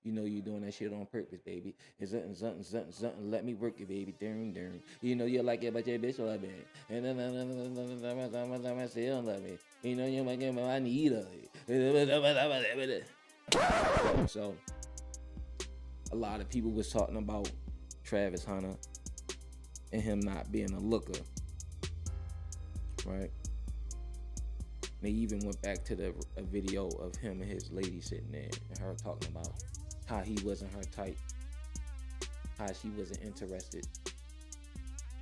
You know you doing that shit on purpose, baby. It's something. Let me work it, baby. Darn. You know you like it, but your bitch love it. And then I still love it. You know you like it, but I need it. So a lot of people was talking about Travis Hunter and him not being a looker, right? They even went back to a video of him and his lady sitting there and her talking about how he wasn't her type, how she wasn't interested.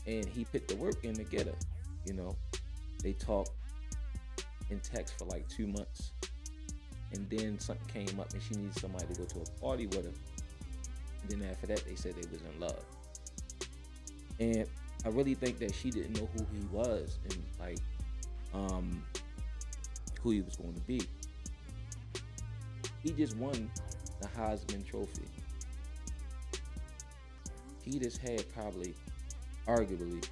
And he put the work in to get her, you know. They talked in text for like 2 months. And then something came up and she needed somebody to go to a party with her. And then after that, they said they was in love. And I really think that she didn't know who he was and like who he was going to be. He just won the Heisman Trophy. He just had probably, arguably,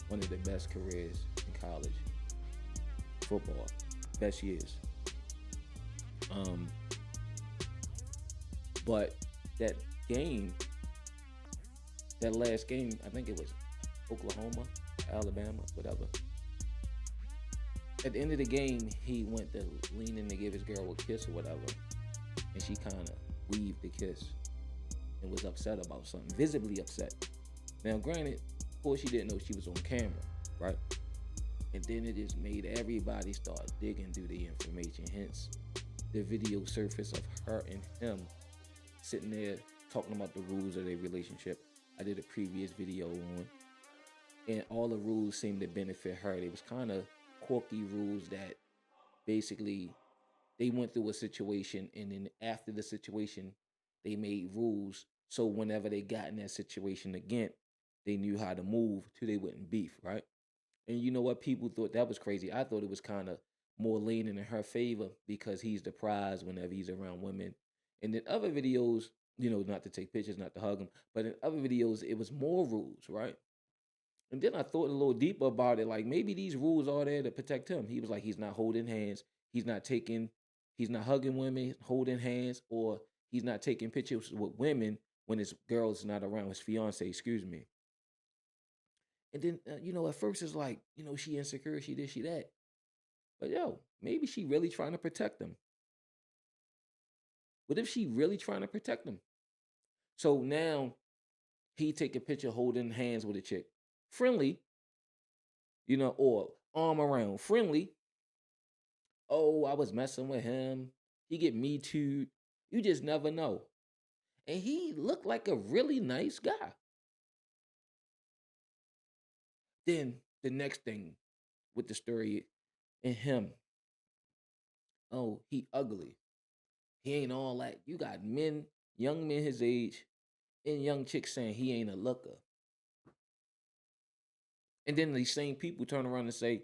one of the best careers in college football. Best years. But that game, that last game, I think it was Oklahoma, Alabama, whatever. At the end of the game, he went to lean in to give his girl a kiss or whatever. And she kind of weaved the kiss and was upset about something, visibly upset. Now, granted, of course, she didn't know she was on camera, right? And then it just made everybody start digging through the information. Hence, the video surface of her and him sitting there talking about the rules of their relationship. I did a previous video on, and all the rules seemed to benefit her. They was kind of quirky rules that basically they went through a situation, and then after the situation, they made rules so whenever they got in that situation again, they knew how to move till they wouldn't beef, right? And you know what? People thought that was crazy. I thought it was kind of more leaning in her favor because he's the prize whenever he's around women. And then other videos, you know, not to take pictures, not to hug him, but in other videos, it was more rules, right? And then I thought a little deeper about it, like maybe these rules are there to protect him. He was like, he's not holding hands, he's not hugging women, holding hands, or he's not taking pictures with women when his girl's not around, his fiance, excuse me. And then, you know, at first it's like, you know, she insecure, she this, she that. But yo, maybe she really trying to protect him. What if she really trying to protect him? So now he take a picture holding hands with a chick. Friendly, you know, or arm around, friendly. Oh, I was messing with him. He get me too. You just never know. And he looked like a really nice guy. Then the next thing with the story and him. Oh, he ugly. He ain't all that. You got men, young men his age, and young chicks saying he ain't a looker. And then these same people turn around and say,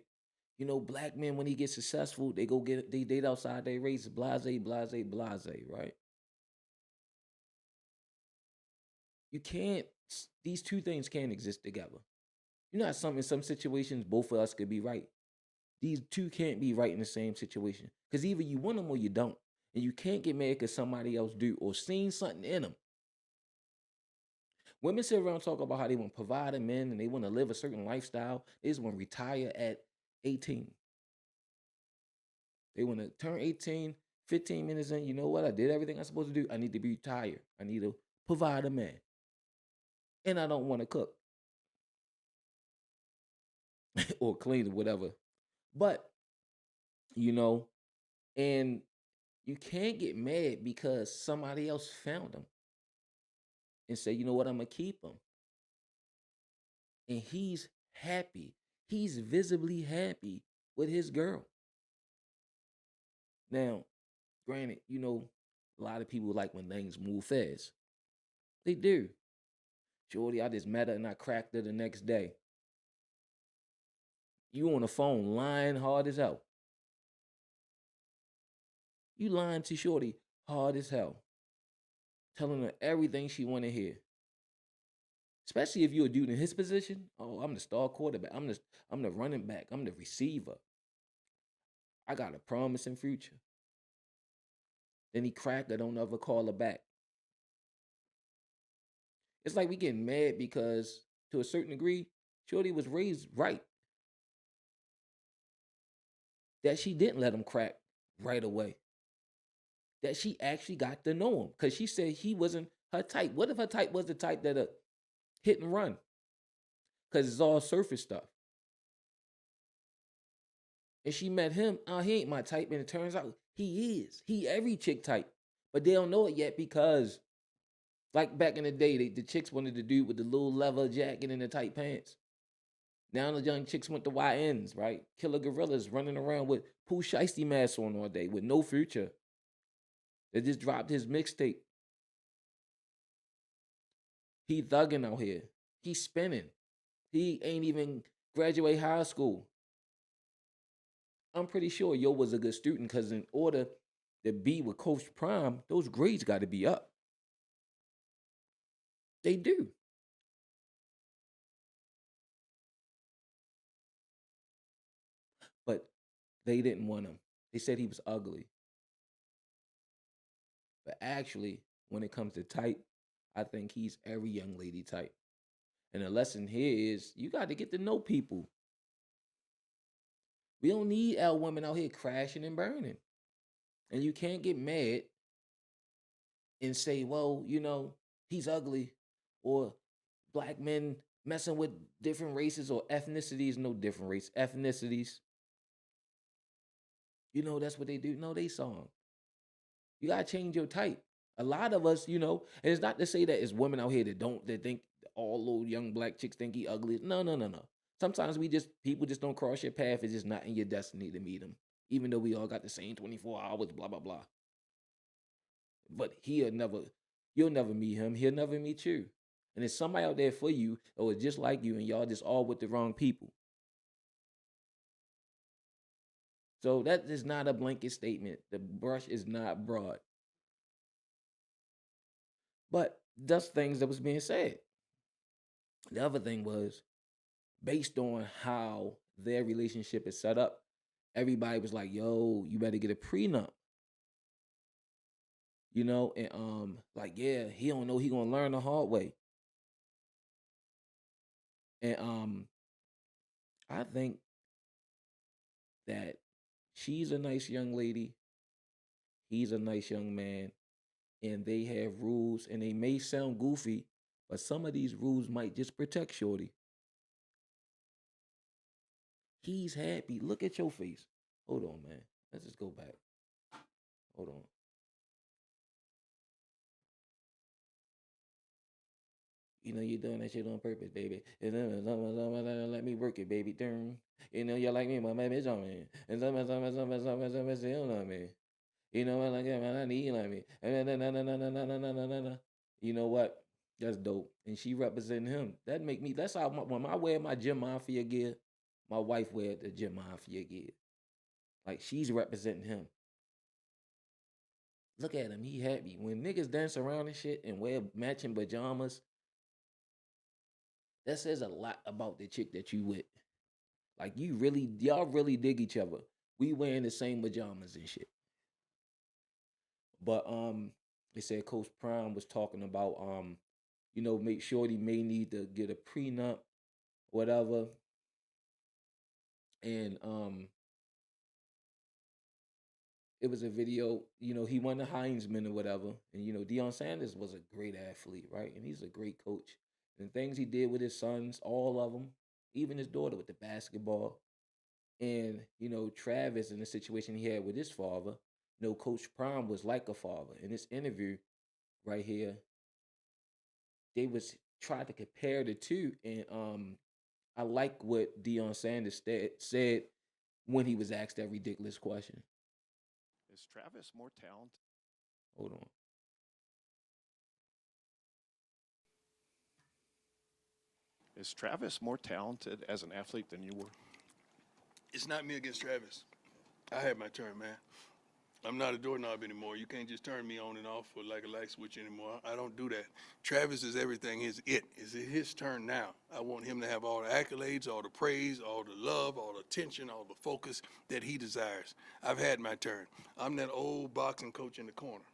you know, black men when he gets successful, they date outside their race, blase, right? You can't. These two things can't exist together. You know how in some situations both of us could be right. These two can't be right in the same situation because either you want them or you don't, and you can't get mad because somebody else do or seen something in them. Women sit around and talk about how they want to provide a men and they want to live a certain lifestyle. They just want to retire at 18. They want to turn 18, 15 minutes in. You know what? I did everything I'm supposed to do. I need to be retired. I need to provide a man. And I don't want to cook or clean or whatever. But, you know, and you can't get mad because somebody else found him and say, you know what, I'm going to keep him. And he's happy. He's visibly happy with his girl. Now, granted, you know, a lot of people like when things move fast. They do. Shorty, I just met her and I cracked her the next day. You on the phone lying hard as hell. You lying to Shorty hard as hell. Telling her everything she want to hear. Especially if you're a dude in his position. Oh, I'm the star quarterback. I'm the running back. I'm the receiver. I got a promising future. Then he cracked her, don't ever call her back. It's like we getting mad because, to a certain degree, Shorty was raised right. That she didn't let him crack right away. That she actually got to know him because she said he wasn't her type. What if her type was the type that hit and run? Because it's all surface stuff. And she met him. Oh, he ain't my type. And it turns out he is. He every chick type. But they don't know it yet because, like back in the day, the chicks wanted the dude with the little leather jacket and the tight pants. Now the young chicks want the YNs, right? Killer gorillas running around with Pooh Shiesty masks on all day with no future. They just dropped his mixtape. He thugging out here. He spinning. He ain't even graduate high school. I'm pretty sure Yo was a good student because in order to be with Coach Prime, those grades got to be up. They do. But they didn't want him. They said he was ugly. But actually, when it comes to type, I think he's every young lady type. And the lesson here is you got to get to know people. We don't need our women out here crashing and burning. And you can't get mad and say, well, he's ugly, or black men messing with different races or ethnicities. No different race, ethnicities. That's what they do. No, they saw him. You gotta change your type. A lot of us, and it's not to say that it's women out here that think all little young black chicks think he ugly. No, no, no, no. Sometimes people just don't cross your path. It's just not in your destiny to meet him, even though we all got the same 24 hours. Blah blah blah. But you'll never meet him. He'll never meet you. And there's somebody out there for you, or just like you, and y'all just all with the wrong people. So that is not a blanket statement. The brush is not broad. But that's things that was being said. The other thing was based on how their relationship is set up, everybody was like, yo, you better get a prenup. And like, yeah, he don't know he gonna learn the hard way. And I think that she's a nice young lady, he's a nice young man, and they have rules, and they may sound goofy, but some of these rules might just protect Shorty. He's happy. Look at your face. Hold on, man. Let's just go back. Hold on. You're doing that shit on purpose, baby. And then let me work it, baby. You like me, my baby, on me. And some still on me. Like I need you like me. You know what? That's dope. And she representing him. That's how when I wear my gym mafia gear, my wife wear the gym mafia gear. Like she's representing him. Look at him, he happy. When niggas dance around and shit and wear matching pajamas, that says a lot about the chick that you with. Like y'all really dig each other. We wearing the same pajamas and shit. But they said Coach Prime was talking about make sure he may need to get a prenup, whatever. And it was a video, he won the Heisman or whatever. And Deion Sanders was a great athlete, right? And he's a great coach. And things he did with his sons, all of them, even his daughter with the basketball. And, Travis in the situation he had with his father, Coach Prime was like a father. In this interview right here, they was trying to compare the two. And I like what Deion Sanders said when he was asked that ridiculous question. Is Travis more talented? Hold on. Is Travis more talented as an athlete than you were? It's not me against Travis. I had my turn, man. I'm not a doorknob anymore. You can't just turn me on and off like a light switch anymore. I don't do that. Travis is everything. It's his turn now. I want him to have all the accolades, all the praise, all the love, all the attention, all the focus that he desires. I've had my turn. I'm that old boxing coach in the corner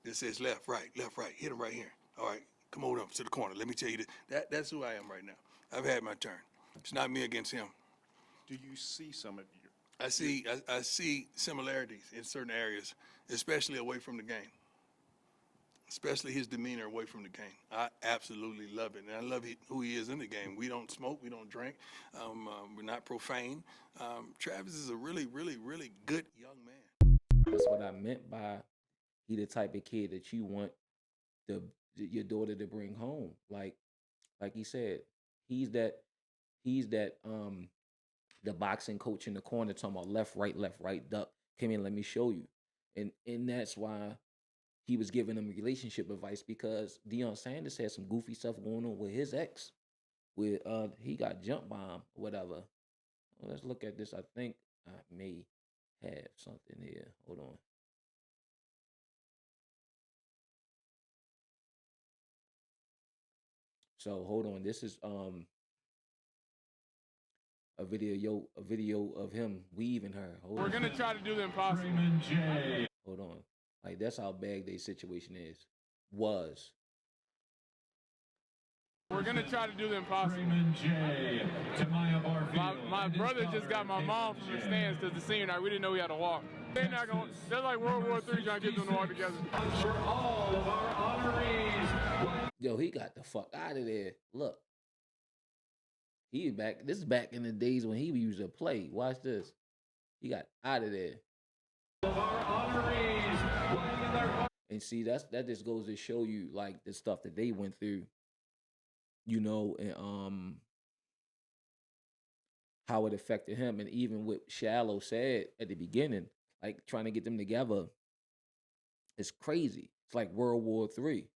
that says left, right, hit him right here. All right, Come on up to the corner. Let me tell you that's who I am right now. I've had my turn. It's not me against him. Do you see some of your? I see similarities in certain areas, especially away from the game. Especially his demeanor away from the game. I absolutely love it. And I love who he is in the game. We don't smoke. We don't drink. We're not profane. Travis is a really, really, really good young man. That's what I meant by he the type of kid that you want your daughter to bring home. Like he said, he's that the boxing coach in the corner talking about left, right, duck. Come in, let me show you. And that's why he was giving him relationship advice, because Deion Sanders had some goofy stuff going on with his ex. With he got jumped by him, whatever. Well, let's look at this. I think I may have something here. Hold on. So hold on. This is a video of him weaving her. We're gonna try to do the impossible. Hold on. Like, that's how bad their situation was. We're gonna try to do the impossible. My brother just got my mom from the stands because the senior night we didn't know we had to walk. They're like World War III trying to get them to walk together. For all of our honorees. Yo, he got the fuck out of there. Look. He back. This is back in the days when he used to play. Watch this. He got out of there. Of our honorees. And see, that just goes to show you, like, the stuff that they went through, you know, and how it affected him. And even what Shallow said at the beginning, like, trying to get them together, it's crazy. It's like World War III.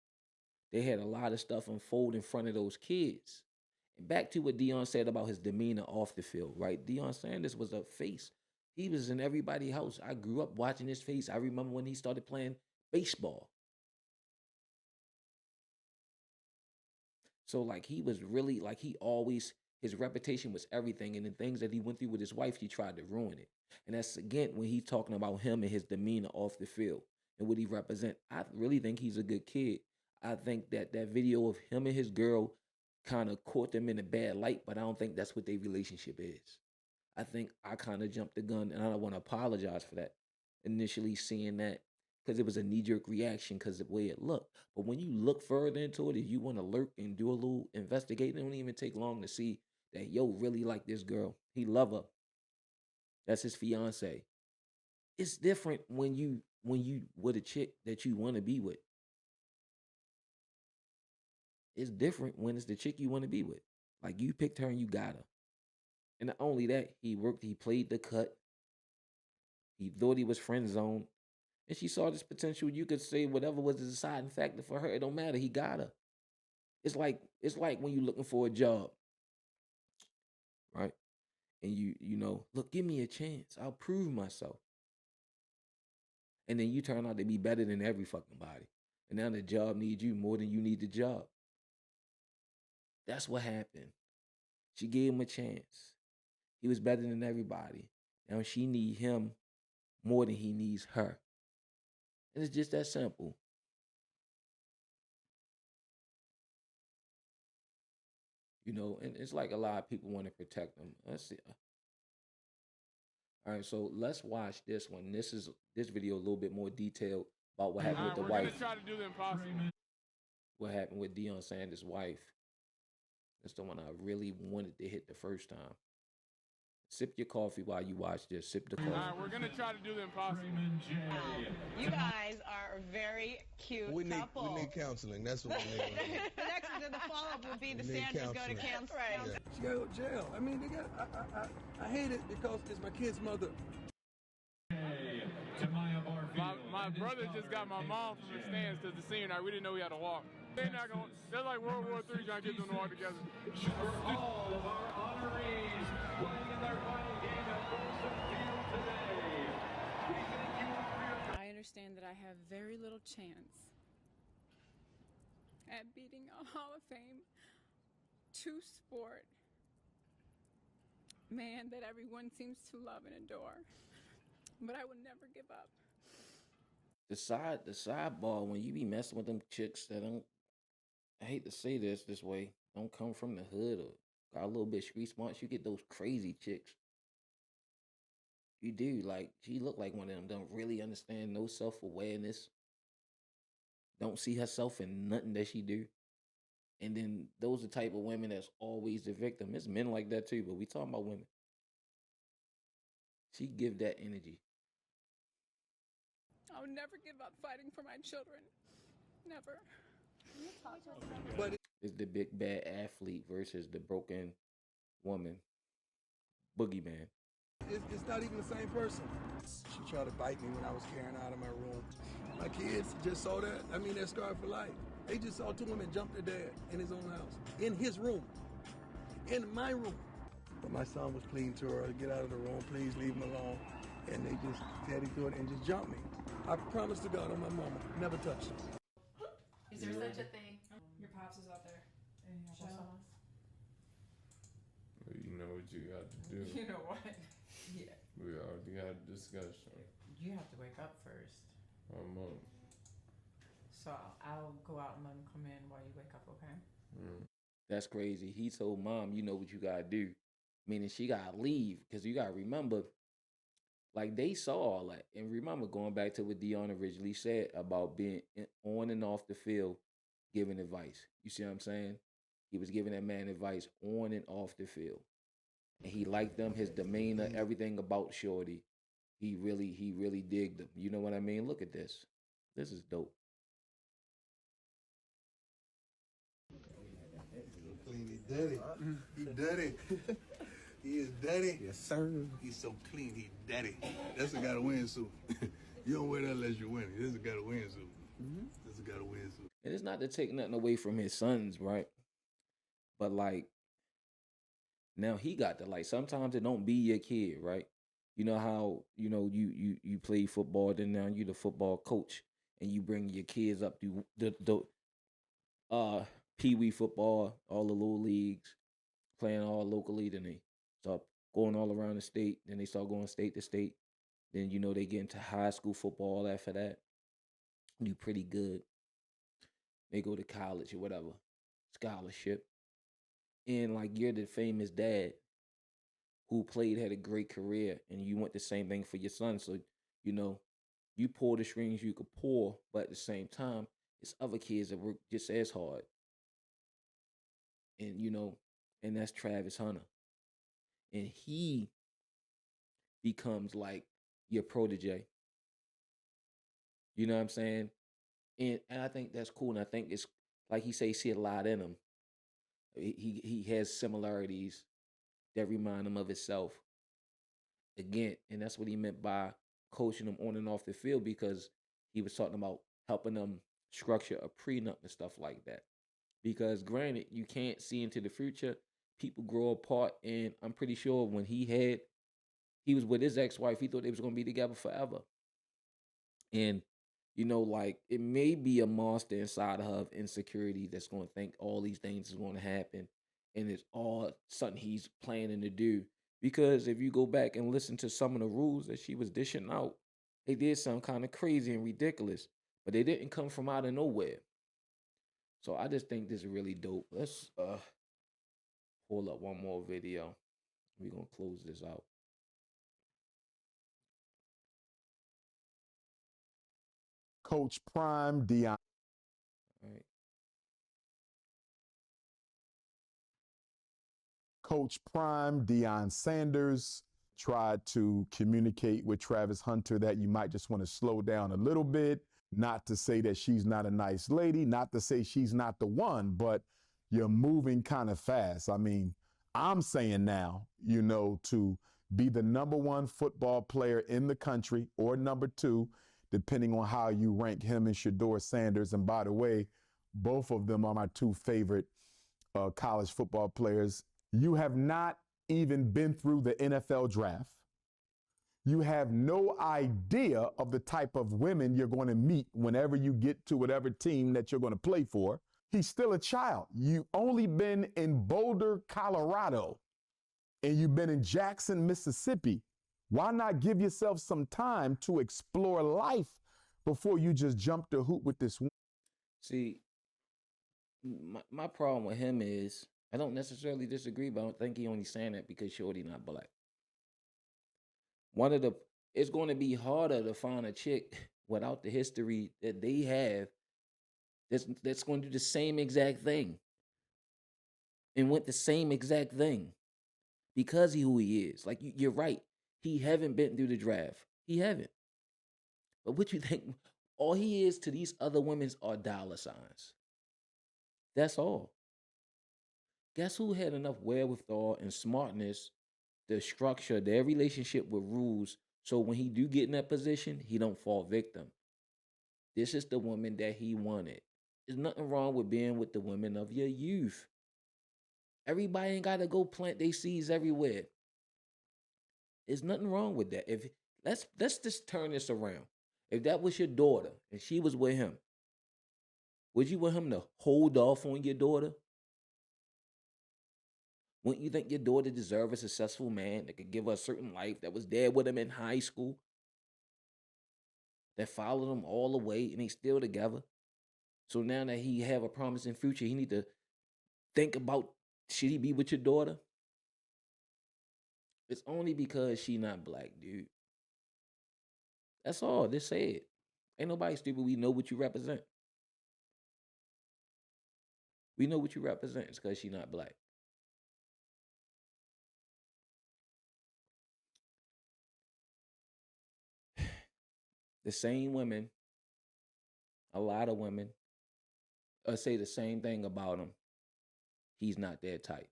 They had a lot of stuff unfold in front of those kids. And back to what Deion said about his demeanor off the field, right? Deion Sanders was a face. He was in everybody's house. I grew up watching his face. I remember when he started playing baseball. So, like, he was really, like, his reputation was everything. And the things that he went through with his wife, he tried to ruin it. And that's, again, when he's talking about him and his demeanor off the field and what he represents. I really think he's a good kid. I think that video of him and his girl kind of caught them in a bad light, but I don't think that's what their relationship is. I think I kind of jumped the gun, and I don't want to apologize for that. Initially seeing that, because it was a knee-jerk reaction because of the way it looked. But when you look further into it, if you want to lurk and do a little investigating, it don't even take long to see that, yo, really like this girl. He love her. That's his fiance. It's different when you with a chick that you want to be with. It's different when it's the chick you want to be with. Like, you picked her and you got her. And not only that, he played the cut. He thought he was friend zoned. And she saw this potential. You could say whatever was the deciding factor for her. It don't matter. He got her. It's like when you're looking for a job. Right? And you know, look, give me a chance. I'll prove myself. And then you turn out to be better than every fucking body. And now the job needs you more than you need the job. That's what happened. She gave him a chance. He was better than everybody. Now she needs him more than he needs her. And it's just that simple. You know, and it's like a lot of people want to protect them. Let's see. All right, so let's watch this one. This video a little bit more detailed about what happened with the wife. We're gonna try to do the impossible. What happened with Deion Sanders' wife. That's the one I really wanted to hit the first time. Sip your coffee while you watch this. Sip the coffee. All right, we're gonna try to do the impossible. You guys are a very cute couple. We need counseling. That's what we need. The follow-up would be the We need Sanders go to counseling. counseling. Yeah. She gotta go to jail. I mean, I hate it because it's my kid's mother. My brother just got my mom from the stands because the senior night we didn't know we had to walk. They're like World War III trying to get them to walk together. For all of our honorees playing in their final game at Wilson Field today. We thank you all for your time. I understand that I have very little chance at beating a Hall of Fame two-sport man that everyone seems to love and adore. But I will never give up. The sidebar, when you be messing with them chicks that don't I hate to say this way, don't come from the hood or got a little bit street smart, you get those crazy chicks. You do. Like, she look like one of them, don't really understand no self-awareness, don't see herself in nothing that she do. And then those are the type of women that's always the victim. It's men like that too, but we talking about women. She give that energy. I would never give up fighting for my children. Never. But It's the big bad athlete versus the broken woman. Boogeyman. it's not even the same person. She tried to bite me when I was carrying her out of my room. My kids just saw that. I mean, they're scarred for life. They just saw two women jump their dad in his own house, in his room, in my room. But my son was pleading to her to get out of the room, please leave him alone. And they just teared through it and just jumped me. I promise to God on my mama, never touched her. Is there such a thing? Your pops is out there. Show. You know what you got to do. You know what? Yeah. We already had a discussion. You have to wake up first. I'm on. So I'll go out and let him come in while you wake up, okay? That's crazy. He told mom, you know what you gotta do. Meaning she gotta leave. Because you gotta remember, like, they saw all that. And remember, going back to what Deion originally said about being on and off the field, giving advice. You see what I'm saying? He was giving that man advice on and off the field. And he liked them, his demeanor, everything about Shorty. He really digged them. You know what I mean? Look at this. This is dope. Clean, he dirty. He dirty. He is dirty. Yes, sir. He's so clean, he dirty. That's a guy to win suit. You don't wear that unless you're winning. This is a guy to win suit. This is a guy to win suit. And it's not to take nothing away from his sons, right? But like, now he got to, like, sometimes it don't be your kid, right? You know how, you play football, then now you the football coach, and you bring your kids up to the pee-wee football, all the little leagues, playing all locally, then they start going all around the state, then they start going state to state. Then, they get into high school football after that. Do pretty good. They go to college or whatever, scholarship. And, like, you're the famous dad who had a great career, and you want the same thing for your son. So, you pull the strings you could pull, but at the same time, it's other kids that work just as hard. And, and that's Travis Hunter. And he becomes like your protege. You know what I'm saying? And I think that's cool. And I think it's like he see a lot in him. He has similarities that remind him of himself. Again, and that's what he meant by coaching them on and off the field, because he was talking about helping them structure a prenup and stuff like that. Because granted, you can't see into the future. People grow apart, and I'm pretty sure when he was with his ex-wife, he thought they was going to be together forever. And, like, it may be a monster inside of her of insecurity that's going to think all these things is going to happen, and it's all something he's planning to do. Because if you go back and listen to some of the rules that she was dishing out, they did sound kind of crazy and ridiculous, but they didn't come from out of nowhere. So I just think this is really dope. Let's pull up one more video. We're going to close this out. Coach Prime Deion. All right. Coach Prime Deion Sanders tried to communicate with Travis Hunter that you might just want to slow down a little bit. Not to say that she's not a nice lady, not to say she's not the one, but you're moving kind of fast. I mean, I'm saying now, to be the number one football player in the country, or number two, depending on how you rank him and Shedeur Sanders. And by the way, both of them are my two favorite college football players. You have not even been through the NFL draft. You have no idea of the type of women you're going to meet whenever you get to whatever team that you're going to play for. He's still a child. You've only been in Boulder, Colorado, and you've been in Jackson, Mississippi. Why not give yourself some time to explore life before you just jump the hoop with this woman? See, my problem with him is I don't necessarily disagree, but I don't think he only saying that because Shorty not black. One of the It's going to be harder to find a chick without the history that they have that's going to do the same exact thing and want the same exact thing because who he is. Like you're right, he haven't been through the draft. He haven't. But what you think? All he is to these other women are dollar signs. That's all. Guess who had enough wherewithal and smartness to structure their relationship with rules so when he do get in that position, he don't fall victim. This is the woman that he wanted. There's nothing wrong with being with the women of your youth. Everybody ain't gotta go plant their seeds everywhere. There's nothing wrong with that. If let's just turn this around. If that was your daughter and she was with him, would you want him to hold off on your daughter? Wouldn't you think your daughter deserves a successful man that could give her a certain life, that was there with him in high school, that followed him all the way, and they still together? So now that he have a promising future, he need to think about, should he be with your daughter? It's only because she not black, dude. That's all. Just say it. Ain't nobody stupid. We know what you represent. We know what you represent. It's because she not black. The same women, a lot of women, say the same thing about him. He's not their type.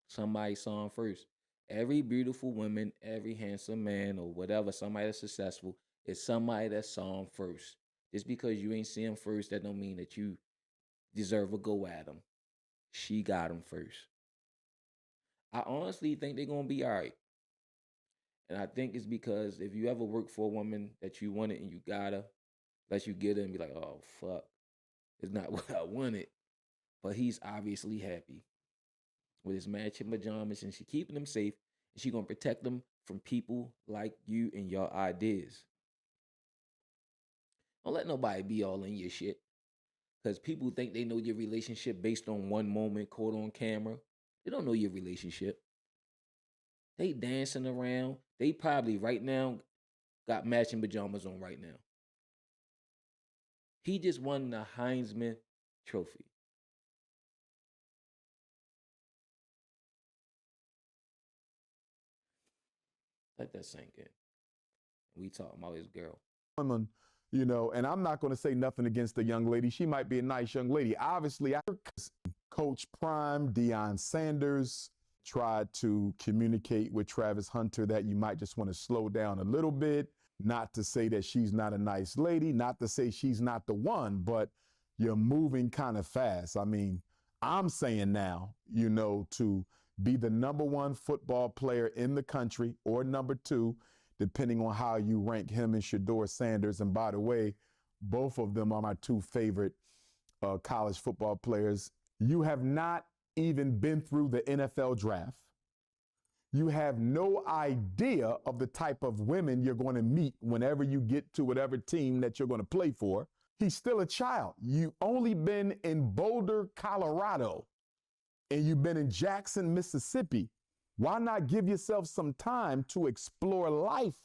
Somebody saw him first. Every beautiful woman, every handsome man, or whatever, somebody that's successful, is somebody that saw him first. Just because you ain't see him first, that don't mean that you deserve a go at him. She got him first. I honestly think they're gonna be all right. And I think it's because if you ever work for a woman that you wanted and you got her, let you get her and be like, oh fuck, it's not what I wanted. But he's obviously happy with his matching pajamas, and she keeping them safe, and she gonna protect them from people like you and your ideas. Don't let nobody be all in your shit. Because people think they know your relationship based on one moment caught on camera. They don't know your relationship. They dancing around. They probably right now got matching pajamas on right now. He just won the Heisman Trophy. Let that sink in. We talking about his girl. Women, and I'm not going to say nothing against the young lady. She might be a nice young lady. Obviously, Coach Prime, Deion Sanders, tried to communicate with Travis Hunter that you might just want to slow down a little bit. Not to say that she's not a nice lady, not to say she's not the one, but you're moving kind of fast. I mean, I'm saying now, to be the number one football player in the country or number two, depending on how you rank him and Shedeur Sanders. And by the way, both of them are my two favorite college football players. You have not even been through the NFL draft. You have no idea of the type of women you're going to meet whenever you get to whatever team that you're going to play for. He's still a child. You've only been in Boulder, Colorado, and you've been in Jackson, Mississippi. Why not give yourself some time to explore life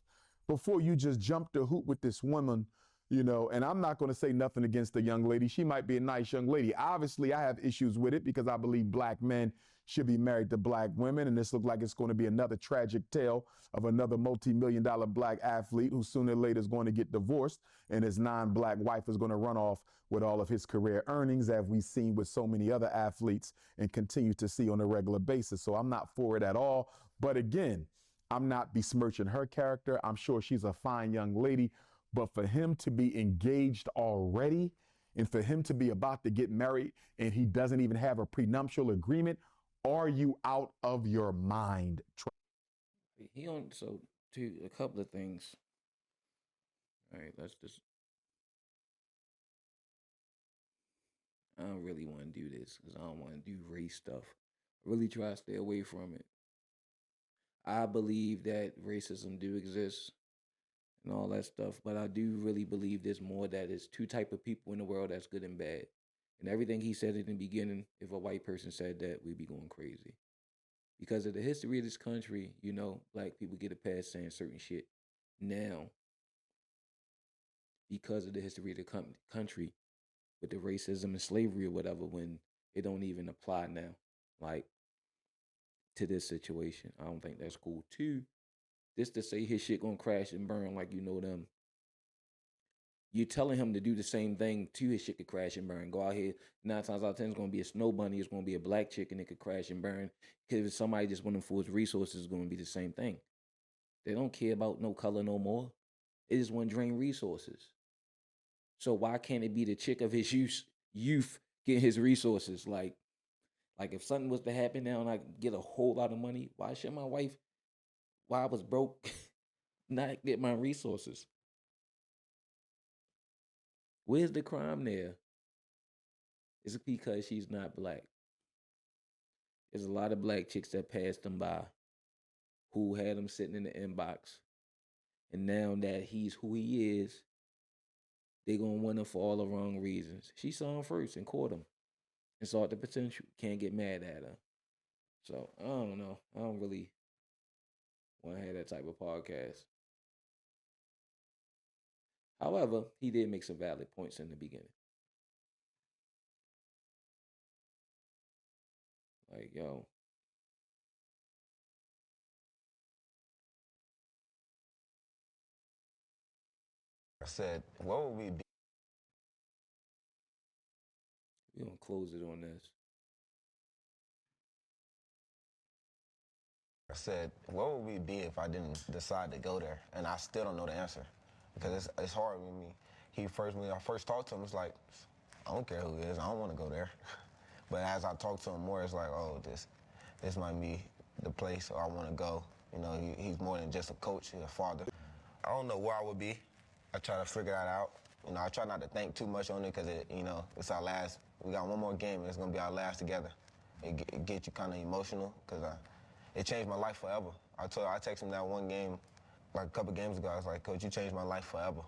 before you just jump the hoop with this woman, and I'm not going to say nothing against the young lady. She might be a nice young lady. Obviously, I have issues with it because I believe black men should be married to black women, and this looks like it's going to be another tragic tale of another multi-million-dollar black athlete who sooner or later is going to get divorced, and his non-black wife is going to run off with all of his career earnings, as we've seen with so many other athletes and continue to see on a regular basis. So I'm not for it at all. But again, I'm not besmirching her character. I'm sure she's a fine young lady. But for him to be engaged already and for him to be about to get married and he doesn't even have a prenuptial agreement, are you out of your mind? A couple of things. All right, I don't really want to do this because I don't want to do race stuff. I really try to stay away from it. I believe that racism do exist. and all that stuff. But I do really believe there's more, that it's two type of people in the world, that's good and bad. And everything he said in the beginning, if a white person said that, we'd be going crazy. Because of the history of this country, you know, black people get a pass saying certain shit. Now, because of the history of the country, with the racism and slavery or whatever, when it don't even apply now, like, to this situation. I don't think that's cool. Two, just to say his shit gonna crash and burn, like, you know them. You're telling him to do the same thing to his shit could crash and burn. Go out here, 9 times out of 10, it's gonna be a snow bunny, it's gonna be a black chick, and it could crash and burn. Because if somebody just wanting for his resources, it's gonna be the same thing. They don't care about no color no more. They just want to drain resources. So why can't it be the chick of his youth getting his resources? Like if something was to happen now and I get a whole lot of money, why should my wife, while I was broke, not get my resources? Where's the crime there? Is it because she's not black? There's a lot of black chicks that passed them by who had him sitting in the inbox. And now that he's who he is, they going to want him for all the wrong reasons. She saw him first and caught him and saw the potential. Can't get mad at her. So, I don't know. I don't really want to have that type of podcast. However, he did make some valid points in the beginning. Like, yo. I said, what would we be? We're going to close it on this. I said, what would we be if I didn't decide to go there? And I still don't know the answer. Because it's hard with me. When I first talked to him, it's like, I don't care who it is, I don't want to go there. But as I talk to him more, it's like, oh, this might be the place where I want to go. You know, he's more than just a coach, he's a father. I don't know where I would be. I try to figure that out. You know, I try not to think too much on it because, it's our last. We got one more game, and it's going to be our last together. It gets you kind of emotional because it changed my life forever. I texted him that one game, like a couple games ago. I was like, Coach, you changed my life forever.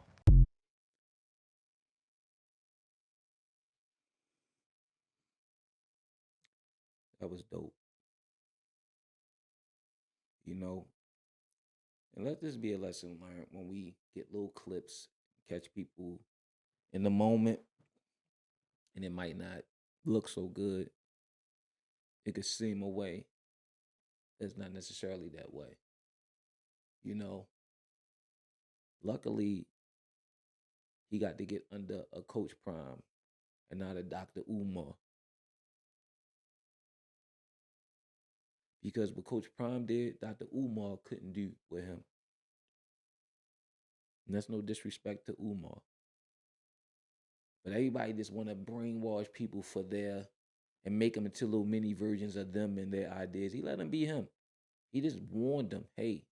That was dope. You know, and let this be a lesson learned when we get little clips, catch people in the moment, and it might not look so good. It could seem a way. It's not necessarily that way. You know, luckily, he got to get under a Coach Prime and not a Dr. Umar. Because what Coach Prime did, Dr. Umar couldn't do with him. And that's no disrespect to Umar. But everybody just want to brainwash people for and make them into little mini versions of them and their ideas. He let them be him. He just warned them, hey,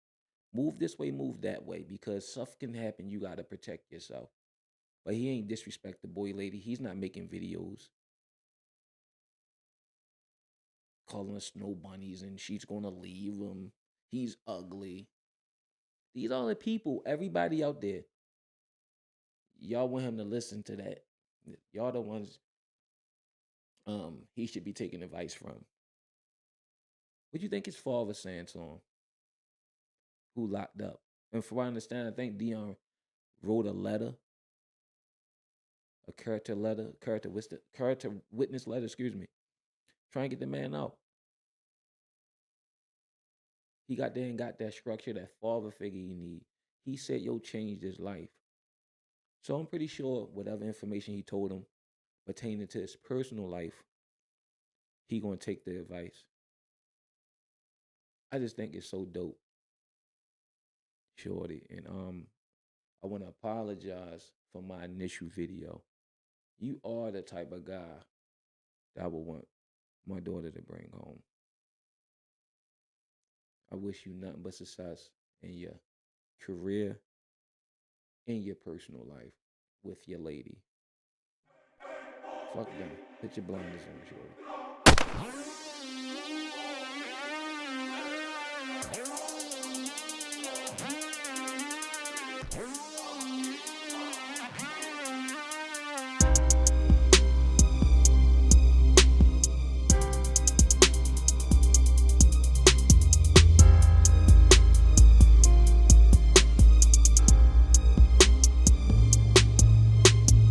move this way, move that way, because stuff can happen. You got to protect yourself. But he ain't disrespect the boy lady. He's not making videos calling us snow bunnies and she's going to leave him. He's ugly. These are the people, everybody out there. Y'all want him to listen to that. Y'all the ones he should be taking advice from. What do you think his father saying to him? Who locked up? And from what I understand, I think Deion wrote a letter. A character witness letter, trying to get the man out. He got there and got that structure, that father figure you need. He said, yo, changed his life. So I'm pretty sure whatever information he told him pertaining to his personal life, he gonna take the advice. I just think it's so dope. Shorty. And I want to apologize for my initial video. You are the type of guy that I would want my daughter to bring home. I wish you nothing but success in your career, in your personal life, with your lady. Fuck them. Put your blinders on, shorty.